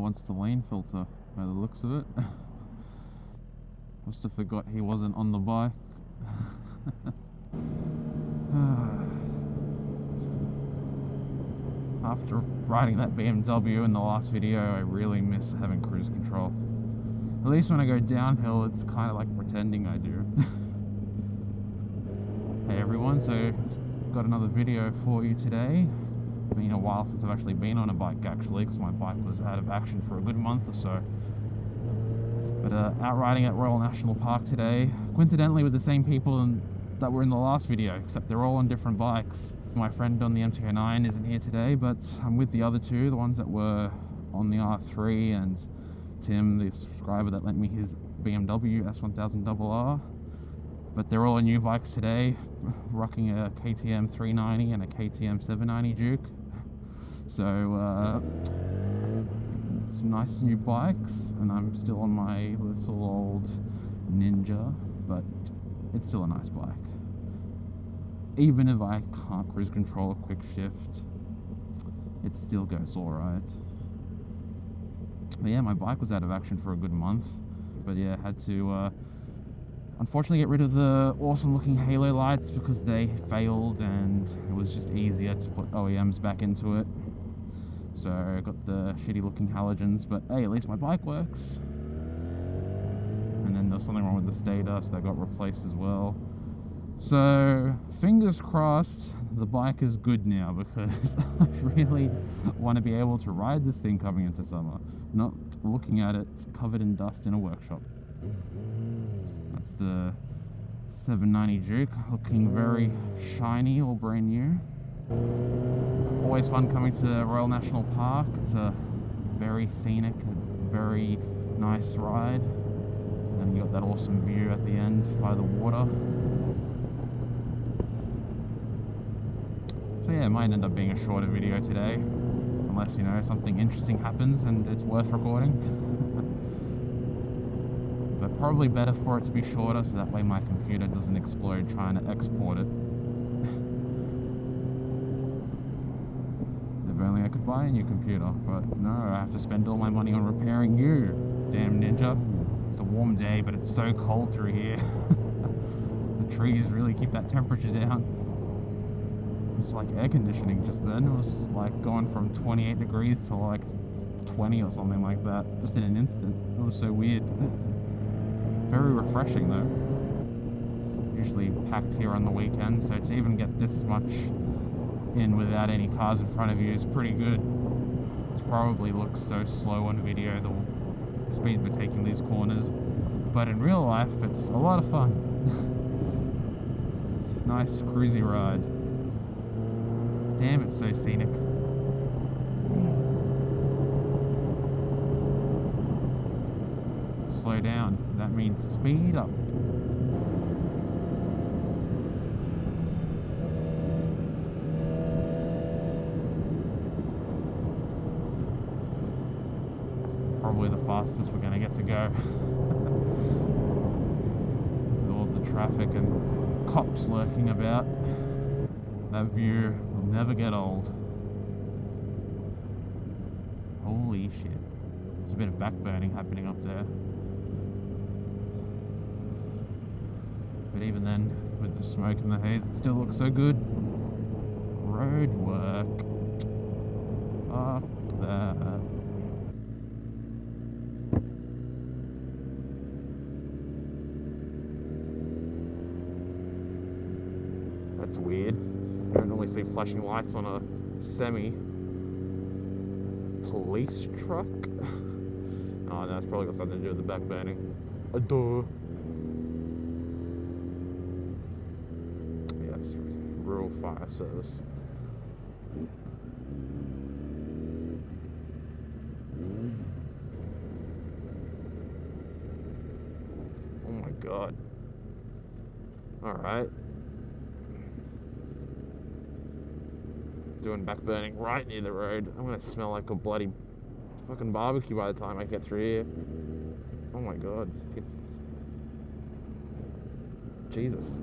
wants the lane filter by the looks of it. Must have forgot he wasn't on the bike. After riding that BMW in the last video, I really miss having cruise control. At least when I go downhill, it's kind of like pretending I do. Hey everyone, so I've got another video for you today. It's been a while since I've actually been on a bike actually, because my bike was out of action for a good month or so. But out riding at Royal National Park today, coincidentally with the same people that were in the last video, except they're all on different bikes. My friend on the MT09 isn't here today, but I'm with the other two, the ones that were on the R3, and Tim, the subscriber that lent me his BMW S1000RR. But they're all on new bikes today, rocking a KTM 390 and a KTM 790 Duke. So some nice new bikes, and I'm still on my little old Ninja, but it's still a nice bike. Even if I can't cruise control a quick shift, it still goes alright. But yeah, my bike was out of action for a good month, but yeah, had to unfortunately get rid of the awesome looking halo lights because they failed, and it was just easier to put OEMs back into it. So I got the shitty looking halogens, but hey, at least my bike works. And then there was something wrong with the stator, so that got replaced as well. So fingers crossed the bike is good now, because I really want to be able to ride this thing coming into summer, not looking at it covered in dust in a workshop. That's the 790 Duke, looking very shiny, all brand new. Always fun coming to Royal National Park. It's a very scenic, very nice ride. And you got that awesome view at the end by the water. So yeah, it might end up being a shorter video today, unless, you know, something interesting happens and it's worth recording. But probably better for it to be shorter, so that way my computer doesn't explode trying to export it. If only I could buy a new computer, but no, I have to spend all my money on repairing you, damn Ninja. It's a warm day, but it's so cold through here. The trees really keep that temperature down. It's like air conditioning just then. It was like going from 28 degrees to like 20 or something like that, just in an instant. It was so weird. Very refreshing though. It's usually packed here on the weekend, so to even get this much in without any cars in front of you is pretty good. It probably looks so slow on video, the speed we're taking these corners, but in real life it's a lot of fun. Nice cruisy ride. Damn, it's so scenic. Slow down, that means speed up. Probably the fastest we're going to get to go. With all the traffic and cops lurking about, that view will never get old. Holy shit. There's a bit of backburning happening up there. But even then, with the smoke and the haze, it still looks so good. Road work. Fuck that. That's weird. I don't normally see flashing lights on a semi. Police truck? Oh no, it's probably got something to do with the back burning. Duh. Yes, rural fire service. Oh my god. Alright. Doing back burning right near the road. I'm gonna smell like a bloody fucking barbecue by the time I get through here. Oh my god. Jesus.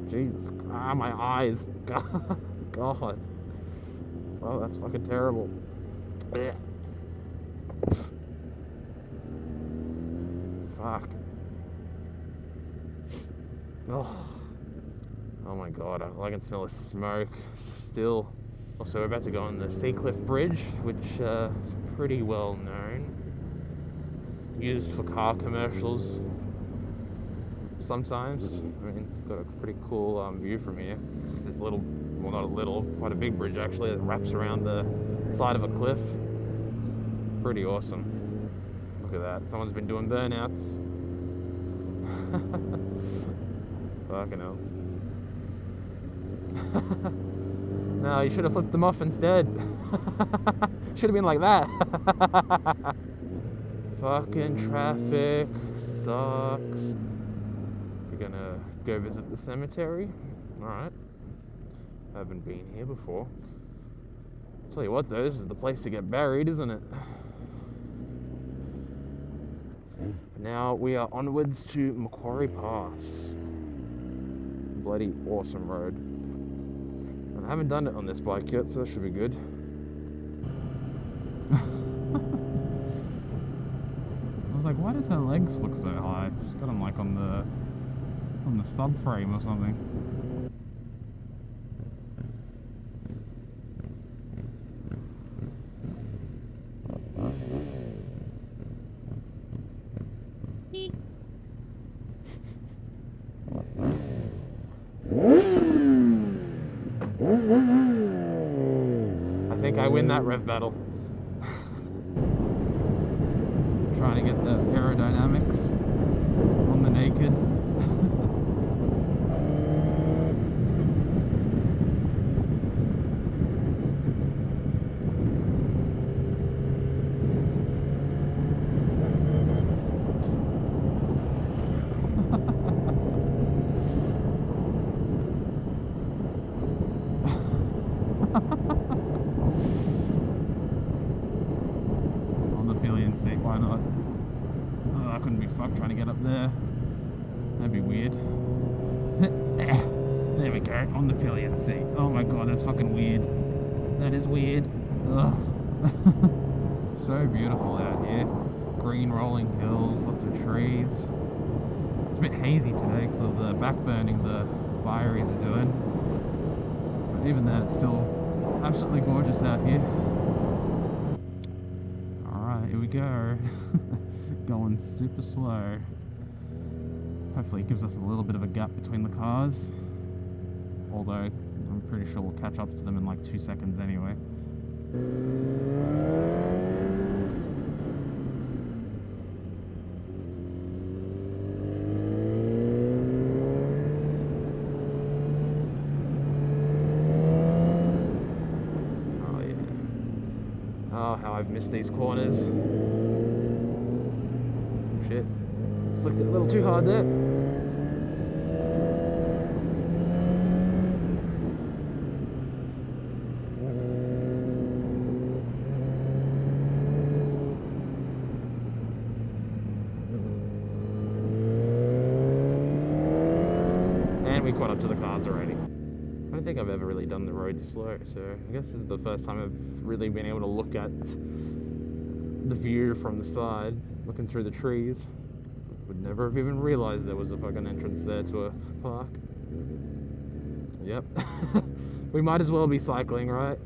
Jesus. Ah, my eyes. God. Oh, that's fucking terrible. Blech. Fuck. Oh my god, I can smell the smoke still. Also, we're about to go on the Seacliff Bridge, which is pretty well known. Used for car commercials sometimes. I mean, got a pretty cool view from here. It's just this little, well, not a little, quite a big bridge actually, that wraps around the side of a cliff. Pretty awesome. Look at that. Someone's been doing burnouts. Fucking hell. No, you should have flipped them off instead. Should have been like that. Fucking traffic sucks. We're gonna go visit the cemetery. Alright. Haven't been here before. Tell you what though, this is the place to get buried, isn't it? Now we are onwards to Macquarie Pass. Bloody awesome road. And I haven't done it on this bike yet, so that should be good. I was like, why does her legs look so high? She's got them like on the subframe or something. I think I win that rev battle. Trying to get the aerodynamics on the naked. Why not? Oh, I couldn't be fucked trying to get up there. That'd be weird. There we go, on the pillion seat. Oh my god, that's fucking weird. That is weird. Ugh. So beautiful out here. Green rolling hills, lots of trees. It's a bit hazy today because of the backburning the fireys are doing. But even then, it's still absolutely gorgeous out here. Here we go. Going super slow. Hopefully it gives us a little bit of a gap between the cars. Although I'm pretty sure we'll catch up to them in like 2 seconds anyway. Oh, how I've missed these corners. Shit. Flicked it a little too hard there. And we caught up to the cars already. I don't think I've ever really done the road slow, so I guess this is the first time I've really been able to look at the view from the side, looking through the trees. Would never have even realized there was a fucking entrance there to a park. Yep. We might as well be cycling, right?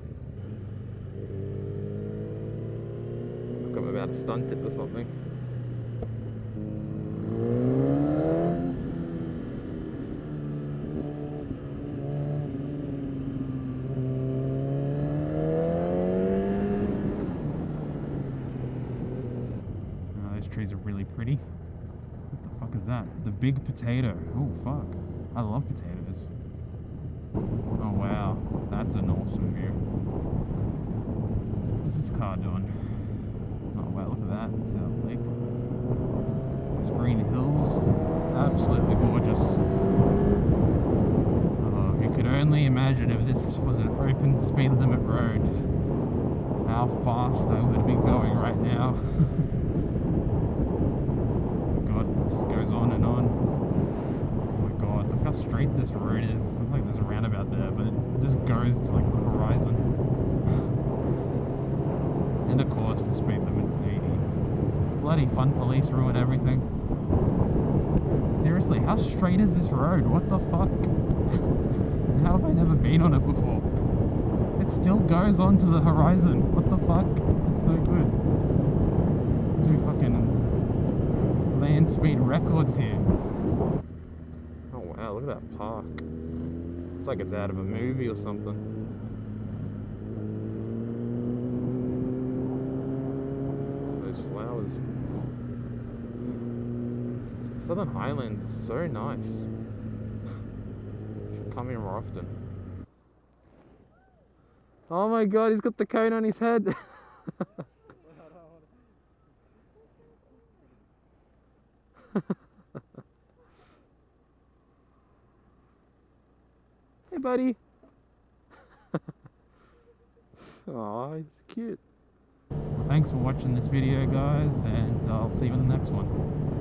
Look, I'm about to stunt it or something. Trees are really pretty. What the fuck is that? The big potato. Oh fuck. I love potatoes. Oh wow. That's an awesome view. What's this car doing? Oh wow, look at that. It's our lake. Those green hills. Absolutely gorgeous. Oh, if you could only imagine if this was an open speed limit road, how fast I would be going right now. On and on. Oh my god, look how straight this road is. Looks like there's a roundabout there, but it just goes to like the horizon. And of course, the speed limit's 80. Bloody fun police ruin everything. Seriously, how straight is this road? What the fuck? How have I never been on it before? It still goes on to the horizon. What the fuck? It's so good. Do fucking land speed records here. Oh wow, look at that park. It's like it's out of a movie or something. Those flowers. Southern Highlands is so nice. Should come here more often. Oh my god, he's got the cone on his head. Hey buddy. Aw, he's cute. Well, thanks for watching this video guys, and I'll see you in the next one.